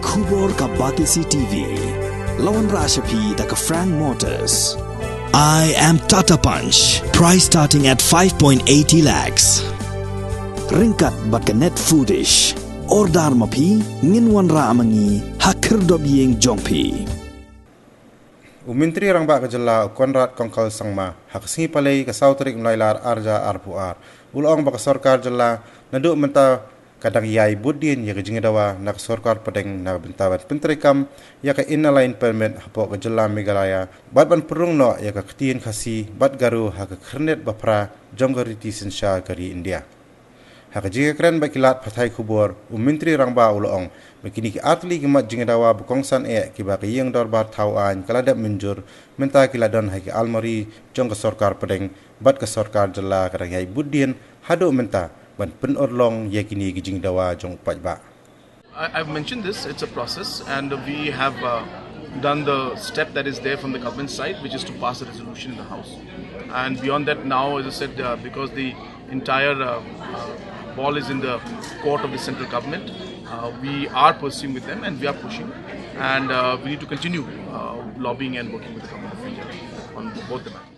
Kubor ka Batisi TV. Lawan Rashapi da ka Frank Motors. I am Tata Punch. Price starting at 5.80 lakhs. Ringkat bat ka net foodish. Ordar mapi nginwan ra amangi hakir dob yeng jongpi. Menteri Rangba Kajala Konrad Kongkal Sangma Khasi palai ka Sautrik Mlailar Arja Arpuar ulong baka Sorkar jala naduk menta kadang yai Buddien ya Jingdawa nak Sorkar Pdeng nak bentawan pentrikam ya ka inalain permit hapo ka jala Meghalaya bat ban perung no ya ka Ktien Khasi bat Garo ha ka kernet bapra jonggoriti sensha kari India ha ka jika keren bakilat pathai kubur Menteri Rangba ulong Begini ki atli ki mat Jingdawa bukongsan ki ba ki yang dorbar tauan kaladap menjur menta ki ladon hai ki almari jong ka Sorkar Pdeng bat ka Sorkar jala kadang yai Buddien hado menta ban pen orlong ya kini ki Jingdawa jong pajba. I've mentioned this, it's a process and we have done the step that is there from the government side, which is to pass a resolution in the House. And beyond that now, as I said, because the entire ball is in the court of the central government, we are pursuing with them and we are pushing, and we need to continue lobbying and working with the government of India on both the matters.